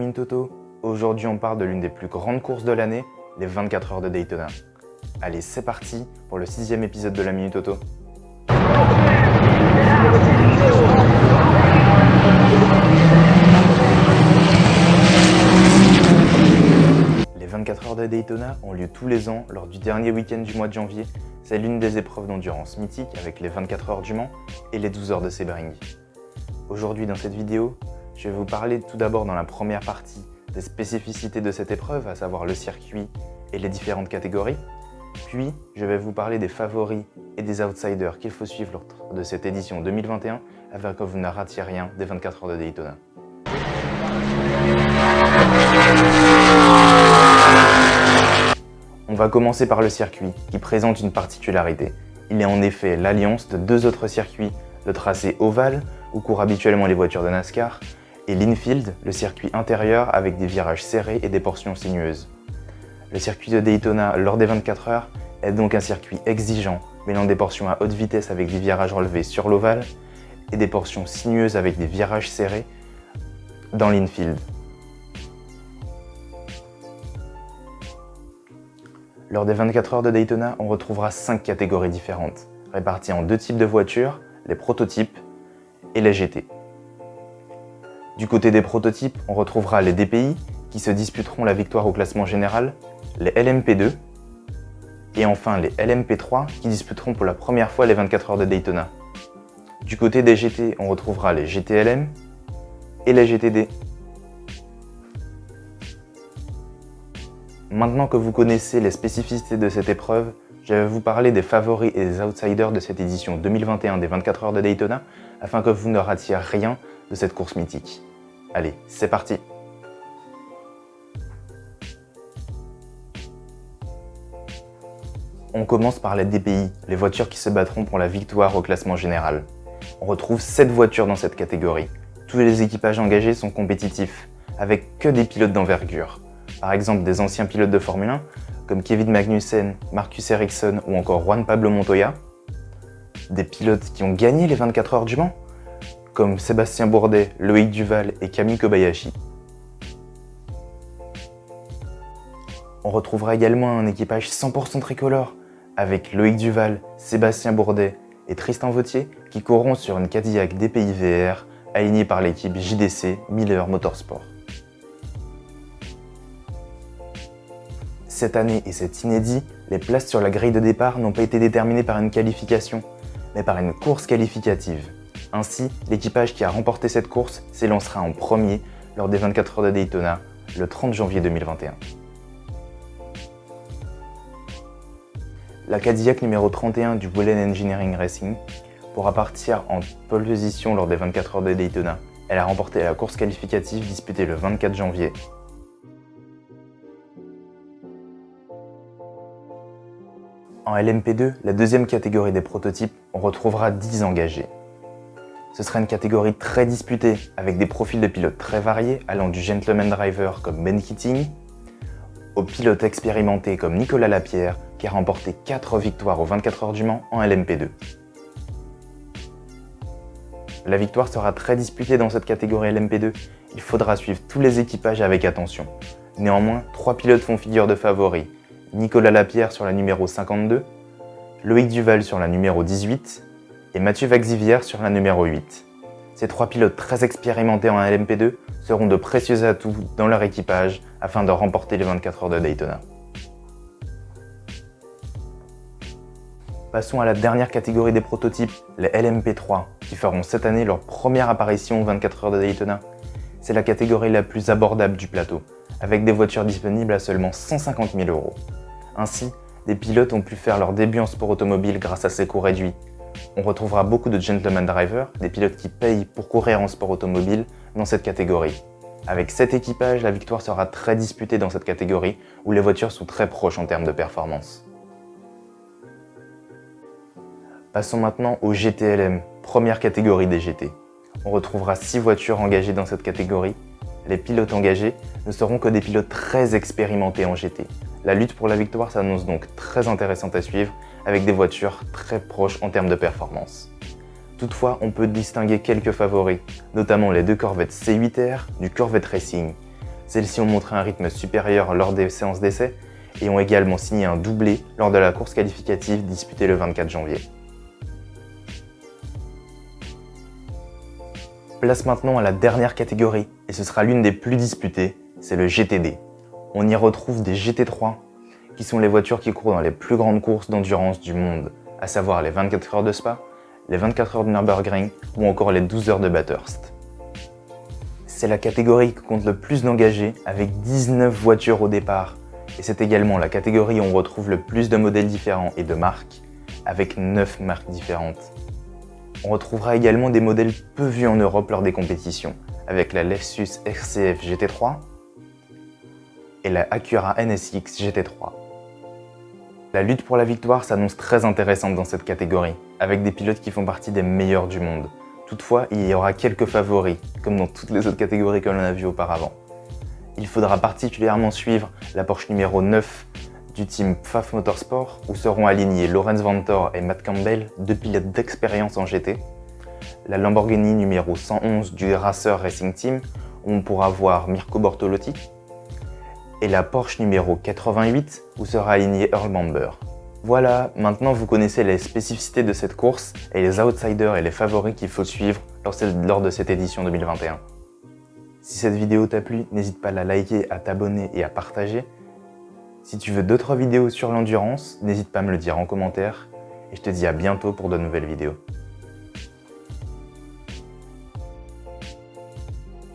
Minute Auto. Aujourd'hui on parle de l'une des plus grandes courses de l'année, les 24 heures de Daytona. Allez, c'est parti pour le 6e épisode de la Minute Auto. Les 24 heures de Daytona ont lieu tous les ans lors du dernier week-end du mois de janvier. C'est l'une des épreuves d'endurance mythique avec les 24 heures du Mans et les 12 heures de Sebring. Aujourd'hui dans cette vidéo, je vais vous parler tout d'abord dans la première partie des spécificités de cette épreuve, à savoir le circuit et les différentes catégories. Puis, je vais vous parler des favoris et des outsiders qu'il faut suivre lors de cette édition 2021 afin que vous ne ratiez rien des 24 heures de Daytona. On va commencer par le circuit, qui présente une particularité. Il est en effet l'alliance de deux autres circuits, le tracé ovale, où courent habituellement les voitures de NASCAR, et l'infield, le circuit intérieur avec des virages serrés et des portions sinueuses. Le circuit de Daytona lors des 24 heures est donc un circuit exigeant, mêlant des portions à haute vitesse avec des virages relevés sur l'ovale et des portions sinueuses avec des virages serrés dans l'infield. Lors des 24 heures de Daytona, on retrouvera 5 catégories différentes, réparties en deux types de voitures, les prototypes et les GT. Du côté des prototypes, on retrouvera les DPI qui se disputeront la victoire au classement général, les LMP2 et enfin les LMP3 qui disputeront pour la première fois les 24 heures de Daytona. Du côté des GT, on retrouvera les GTLM et les GTD. Maintenant que vous connaissez les spécificités de cette épreuve, je vais vous parler des favoris et des outsiders de cette édition 2021 des 24 heures de Daytona afin que vous ne ratiez rien de cette course mythique. Allez, c'est parti! On commence par les DPI, les voitures qui se battront pour la victoire au classement général. On retrouve 7 voitures dans cette catégorie. Tous les équipages engagés sont compétitifs, avec que des pilotes d'envergure. Par exemple des anciens pilotes de Formule 1, comme Kevin Magnussen, Marcus Ericsson ou encore Juan Pablo Montoya. Des pilotes qui ont gagné les 24 heures du Mans, comme Sébastien Bourdet, Loïc Duval et Camille Kobayashi. On retrouvera également un équipage 100% tricolore, avec Loïc Duval, Sébastien Bourdet et Tristan Vautier qui courront sur une Cadillac DPI VR alignée par l'équipe JDC Miller Motorsport. Cette année, et c'est inédit, les places sur la grille de départ n'ont pas été déterminées par une qualification, mais par une course qualificative. Ainsi, l'équipage qui a remporté cette course s'élancera en premier lors des 24 heures de Daytona le 30 janvier 2021. La Cadillac numéro 31 du Whelen Engineering Racing pourra partir en pole position lors des 24 heures de Daytona. Elle a remporté la course qualificative disputée le 24 janvier. En LMP2, la deuxième catégorie des prototypes, on retrouvera 10 engagés. Ce sera une catégorie très disputée, avec des profils de pilotes très variés, allant du gentleman driver comme Ben Keating, aux pilotes expérimentés comme Nicolas Lapierre, qui a remporté 4 victoires aux 24 heures du Mans en LMP2. La victoire sera très disputée dans cette catégorie LMP2, il faudra suivre tous les équipages avec attention. Néanmoins, 3 pilotes font figure de favoris. Nicolas Lapierre sur la numéro 52, Loïc Duval sur la numéro 18 et Mathieu Vaxivière sur la numéro 8. Ces 3 pilotes très expérimentés en LMP2 seront de précieux atouts dans leur équipage afin de remporter les 24 heures de Daytona. Passons à la dernière catégorie des prototypes, les LMP3, qui feront cette année leur première apparition aux 24 heures de Daytona. C'est la catégorie la plus abordable du plateau, avec des voitures disponibles à seulement 150 000 €. Ainsi, des pilotes ont pu faire leur début en sport automobile grâce à ces coûts réduits. On retrouvera beaucoup de gentleman drivers, des pilotes qui payent pour courir en sport automobile dans cette catégorie. Avec 7 équipages, la victoire sera très disputée dans cette catégorie où les voitures sont très proches en termes de performance. Passons maintenant au GTLM, première catégorie des GT. On retrouvera 6 voitures engagées dans cette catégorie. Les pilotes engagés ne seront que des pilotes très expérimentés en GT. La lutte pour la victoire s'annonce donc très intéressante à suivre, avec des voitures très proches en termes de performance. Toutefois, on peut distinguer quelques favoris, notamment les deux Corvettes C8R du Corvette Racing. Celles-ci ont montré un rythme supérieur lors des séances d'essai et ont également signé un doublé lors de la course qualificative disputée le 24 janvier. Place maintenant à la dernière catégorie, et ce sera l'une des plus disputées, c'est le GTD. On y retrouve des GT3, qui sont les voitures qui courent dans les plus grandes courses d'endurance du monde, à savoir les 24 heures de Spa, les 24 heures de Nürburgring ou encore les 12 heures de Bathurst. C'est la catégorie qui compte le plus d'engagés, avec 19 voitures au départ, et c'est également la catégorie où on retrouve le plus de modèles différents et de marques, avec 9 marques différentes. On retrouvera également des modèles peu vus en Europe lors des compétitions, avec la Lexus RCF GT3 et la Acura NSX GT3. La lutte pour la victoire s'annonce très intéressante dans cette catégorie, avec des pilotes qui font partie des meilleurs du monde. Toutefois, il y aura quelques favoris, comme dans toutes les autres catégories que l'on a vues auparavant. Il faudra particulièrement suivre la Porsche numéro 9 du team Pfaff Motorsport, où seront alignés Lorenz Vanthoor et Matt Campbell, deux pilotes d'expérience en GT. La Lamborghini numéro 111 du Racer Racing Team, où on pourra voir Mirko Bortolotti. Et la Porsche numéro 88, où sera aligné Earl Bamber. Voilà, maintenant vous connaissez les spécificités de cette course et les outsiders et les favoris qu'il faut suivre lors de cette édition 2021. Si cette vidéo t'a plu, n'hésite pas à la liker, à t'abonner et à partager. Si tu veux d'autres vidéos sur l'endurance, n'hésite pas à me le dire en commentaire. Et je te dis à bientôt pour de nouvelles vidéos.